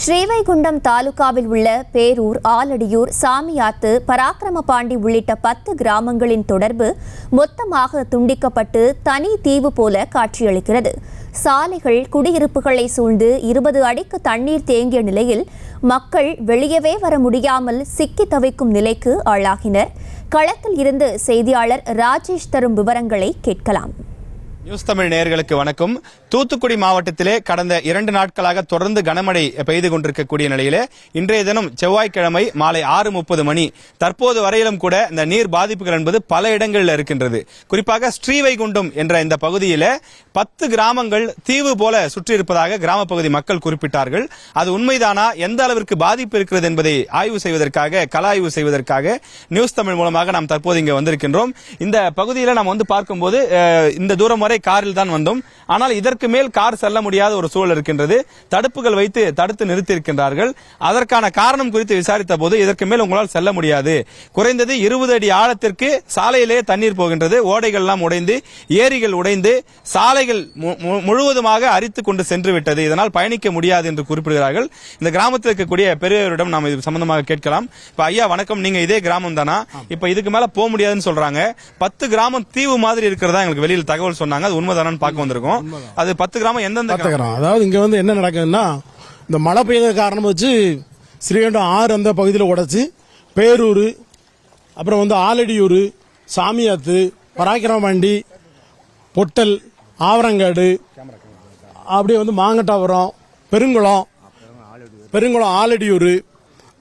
ஸ்ரீவைகுண்டம் தாலுகாவில் உள்ள பேரூர், ஆலடியூர், சாமியாத்து, பராக்கிரமபாண்டி உள்ளிட்ட 10 கிராமங்களின் தொடர்பு மொத்தமாக துண்டிக்கப்பட்டு தனி தீவு போல காட்சியளிக்கிறது. சாலைகள், குடியிருப்புகளை சூழ்ந்து 20 அடிக்கு தண்ணீர் தேங்கிய நிலையில் மக்கள் வெளியவே வர முடியாமல் சிக்கி தவிக்கும் நிலைக்கு ஆளாகினர். களத்தில் இருந்து செய்தியாளர் ராஜேஷ் தரும் விவரங்களை கேட்கலாம். நியூஸ் தமிழ் நேயர்களுக்கு வணக்கம். தூத்துக்குடி மாவட்டத்திலே கடந்த 2 நாட்களாக தொடர்ந்து கனமழை பெய்து கொண்டிருக்கக்கூடிய நிலையிலே இன்றைய தினம் செவ்வாய்க்கிழமை மாலை 6:30 மணி தற்போது வரையிலும் கூட இந்த நீர் பாதிப்புகள் என்பது பல இடங்களில் இருக்கின்றது. குறிப்பாக ஸ்ரீவைகுண்டம் என்ற இந்த பகுதியில 10 கிராமங்கள் தீவு போல சுற்றி இருப்பதாக கிராம பகுதி மக்கள் குறிப்பிட்டார்கள். அது உண்மைதானா, எந்த அளவிற்கு பாதிப்பு இருக்கிறது என்பதை ஆய்வு செய்வதற்காக, கள ஆய்வு செய்வதற்காக நியூஸ் தமிழ் மூலமாக நாம் தற்போது இங்கே வந்திருக்கின்றோம். இந்த பகுதியில நாம் பார்க்கும்போது இந்த தூரம் வரை காரில் தான் வந்தோம். ஆனால் இதற்கு மேல் கார் செல்ல முடியாத ஒரு சூழல் இருக்கின்றது. தடுப்புகள் வைத்து தடுத்து நிறுத்தியிருக்கின்றார்கள். அதற்கான காரணம் குறித்து விசாரித்த போது இதற்கு மேல் உங்களால் செல்ல முடியாது, குறைந்தது 20 அடி ஆழத்திற்கு சாலையிலே தண்ணீர் போகின்றது, ஓடைகள் எல்லாம் உடைந்து, ஏரிகள் உடைந்து, சாலைகள் முழுவதுமாக அரித்து கொண்டு சென்று விட்டது, இதனால் பயணிக்க முடியாது என்று குறிப்பிடுகிறார்கள். இந்த கிராமத்தில் இருக்கக்கூடிய பெரியவரிடம் நாம் இது சம்பந்தமாக கேட்கலாம். இப்ப ஐயா வணக்கம், நீங்க இதே கிராமம் தானா? இப்ப இதுக்கு மேல போக முடியாதுன்னு சொல்றாங்க. 10 கிராமம் தீவு மாதிரி இருக்கிறதா எங்களுக்கு வெளியில் தகவல் சொன்னாங்க. அது உண்மைதானு பார்க்க வந்திருக்கோம். அது 10 கிராமம் எந்தெந்த கிராமம்? அதாவது இங்க என்ன நடக்குதுன்னா, இந்த மழை பெய்த காரணம் வச்சு ஸ்ரீவைகுண்டம் ஆறு அந்த பகுதியில் உடைச்சு பேரூர், அப்புறம் ஆலடியூர், சாமியாத்து, பராக்கிரமபாண்டி, பொட்டல், ஆவரங்காடு, அப்படியே மாங்கட்டாபுரம், பெருங்குளம், ஆலடியூர்,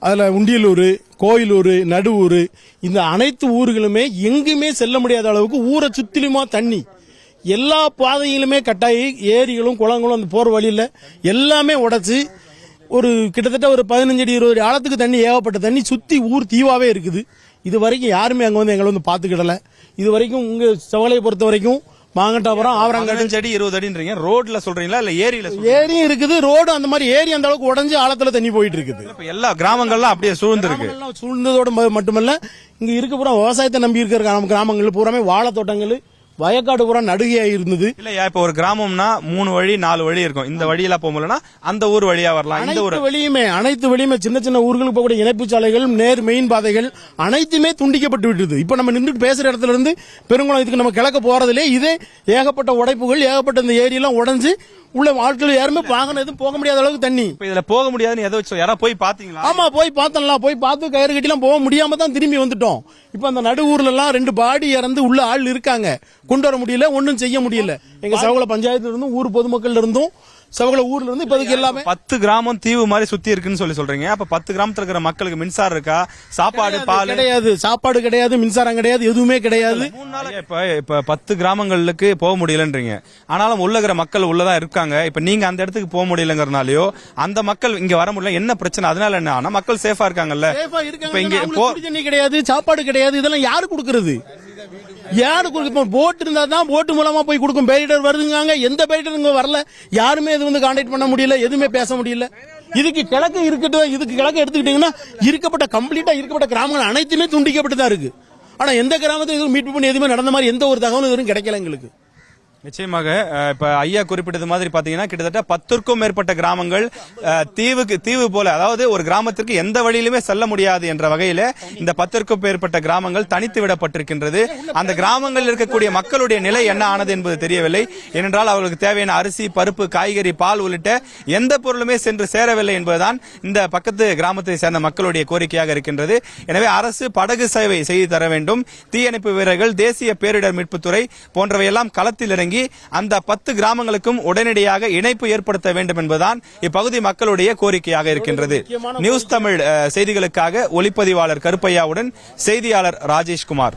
அதில் உண்டியலூர், கோயிலூர், நடுவூர், இந்த அனைத்து ஊர்களுமே எங்குமே செல்ல முடியாத அளவுக்கு ஊரை சுத்திலுமா தண்ணி, எல்லா பாதையிலுமே கட்டாயி, ஏரிகளும் குளங்களும் அந்த போற வழியில எல்லாமே உடைச்சு ஒரு கிட்டத்தட்ட ஒரு 15 அடி 20 அடி ஆழத்துக்கு தண்ணி, ஏகப்பட்ட தண்ணி சுத்தி ஊர் தீவாவே இருக்குது. இது வரைக்கும் யாருமே அங்க எங்களை பாத்துக்கிடல. இது வரைக்கும் உங்க செவலையை பொறுத்த வரைக்கும் மாங்கட்டாபுரம், ஆவரங்காடு 15 அடி 20 அடின்றீங்க. ரோட்ல சொல்றீங்களா இல்ல ஏரியில? ஏரியும் இருக்குது, ரோடு அந்த மாதிரி ஏரி அந்த அளவுக்கு உடஞ்சு ஆழத்துல தண்ணி போயிட்டு இருக்குது. எல்லா கிராமங்கள்லாம் அப்படியே சூழ்ந்திருக்கு. சூழ்ந்ததோட மட்டுமல்ல, இங்க இருக்க பூரா விவசாயத்தை நம்பி இருக்கிற கிராமங்கள் பூராமே வாழை தோட்டங்கள், வயக்காடு பூரா நடுகையா இருந்தது. இல்லையா, இப்ப ஒரு கிராமம்னா 3 வழி 4 வழி இருக்கும். இந்த வழியெல்லாம் போக முடியலன்னா அந்த ஊர் வழியா வரலாம். இந்த ஒரு அனைத்து வழியுமே சின்ன சின்ன ஊர்களுக்கு போகக்கூடிய இணைப்பு சாலைகள், நேர் மெயின் பாதைகள் அனைத்துமே துண்டிக்கப்பட்டு விட்டது. இப்ப நம்ம நின்று பேசுற இடத்துல இருந்து பெருங்குளம் இதுக்கு நம்ம கிழக்க போறதுலே இதே ஏகப்பட்ட உடைப்புகள், ஏகப்பட்ட இந்த ஏரியெல்லாம் உடைஞ்சு உள்ள ஆட்கள் யாருமே வாகனம் எதுவும் போக முடியாத அளவுக்கு தண்ணி. இதுல போக முடியாதுன்னு எதை வச்சு யாரா போய் பாத்தீங்களா? ஆமா, போய் பார்த்தோம்லாம். போய் பார்த்து கயிறு கட்டிலாம் போக முடியாம தான் திரும்பி வந்துட்டோம். இப்ப அந்த நடு ஊர்ல எல்லாம் 2 பாடி இறந்து உள்ள ஆள் இருக்காங்க. கொண்டு வர முடியல, ஒன்னும் செய்ய முடியல. எங்க சவகுல பஞ்சாயத்துல இருந்தும் ஊர் பொதுமக்கள் இருந்தும் சவகுல ஊர்ல இருந்து இப்போதைக்கு எல்லாமே 10 கிராமம் தீவு மாதிரி சுத்தி இருக்குன்னு சொல்றீங்க. அப்ப 10 கிராமத்துல இருக்கிற மக்களுக்கு மின்சாரம் இருக்கா? சாப்பாடு, பால் கிடையாது, சாப்பாடு கிடையாது, மின்சாரம் கிடையாது, எதுவுமே கிடையாது. இப்ப 10 கிராமங்களுக்கு போக முடியலன்றீங்க. ஆனாலும் உள்ள இருக்கிற மக்கள் உள்ளதான் இருக்காங்க. இப்ப நீங்க அந்த இடத்துக்கு போக முடியலங்கிறனாலயோ அந்த மக்கள் இங்க வர முடியல, என்ன பிரச்சனை? அதனால என்ன ஆனா மக்கள் சேஃபா இருக்காங்கல்ல? இப்ப இங்க தண்ணி கிடையாது, சாப்பாடு கிடையாது, இதெல்லாம் யாரு கொடுக்கறது? யாரு கொடுக்கும்? போட் இருந்தா தான் போட்டு மூலமா போய் கொடுக்கும். பேரிடர் வருதுங்க, எந்த பேரிடர் வரல. யாருமே இது கான்டாக்ட் பண்ண முடியல, எதுவுமே பேச முடியல. இதுக்கு கிழக்கு இருக்கட்டும், இதுக்கு கிழக்கு எடுத்துக்கிட்டீங்கன்னா இருக்கப்பட்ட கிராமங்கள் அனைத்துமே துண்டிக்கப்பட்டு தான் இருக்கு. ஆனா எந்த கிராமத்தை எதுவும் மீட் பண்ணி எதுவுமே நடந்த மாதிரி எந்த ஒரு தகவலும் எதுவும் கிடைக்கல எங்களுக்கு. நிச்சயமாக இப்ப ஐயா குறிப்பிட்டது மாதிரி பாத்தீங்கன்னா கிட்டத்தட்ட 10க்கும் மேற்பட்ட கிராமங்கள் தீவு போல, அதாவது ஒரு கிராமத்திற்கு எந்த வழியிலுமே செல்ல முடியாது என்ற வகையில இந்த 10க்கும் மேற்பட்ட கிராமங்கள் தனித்து விடப்பட்டிருக்கின்றது. அந்த கிராமங்களில் இருக்கக்கூடிய மக்களுடைய நிலை என்ன ஆனது என்பது தெரியவில்லை. ஏனென்றால் அவர்களுக்கு தேவையான அரிசி, பருப்பு, காய்கறி, பால் உள்ளிட்ட எந்த பொருளுமே சென்று சேரவில்லை என்பதுதான் இந்த பக்கத்து கிராமத்தை சேர்ந்த மக்களுடைய கோரிக்கையாக இருக்கின்றது. எனவே அரசு படகு சேவை செய்து தர வேண்டும். தீயணைப்பு வீரர்கள், தேசிய பேரிடர் மீட்புத்துறை போன்றவையெல்லாம் களத்தில் இறங்கி அந்த 10 கிராமங்களுக்கும் உடனடியாக இணைப்பு ஏற்படுத்த வேண்டும் என்பதுதான் இப்பகுதி மக்களுடைய கோரிக்கையாக இருக்கின்றது. நியூஸ் தமிழ் செய்திகளுக்காக ஒளிப்பதிவாளர் கருப்பையாவுடன் செய்தியாளர் ராஜேஷ்குமார்.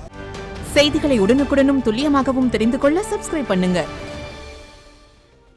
செய்திகளை உடனுக்குடனும் துல்லியமாகவும் தெரிந்து கொள்ள சப்ஸ்கிரைப் பண்ணுங்க.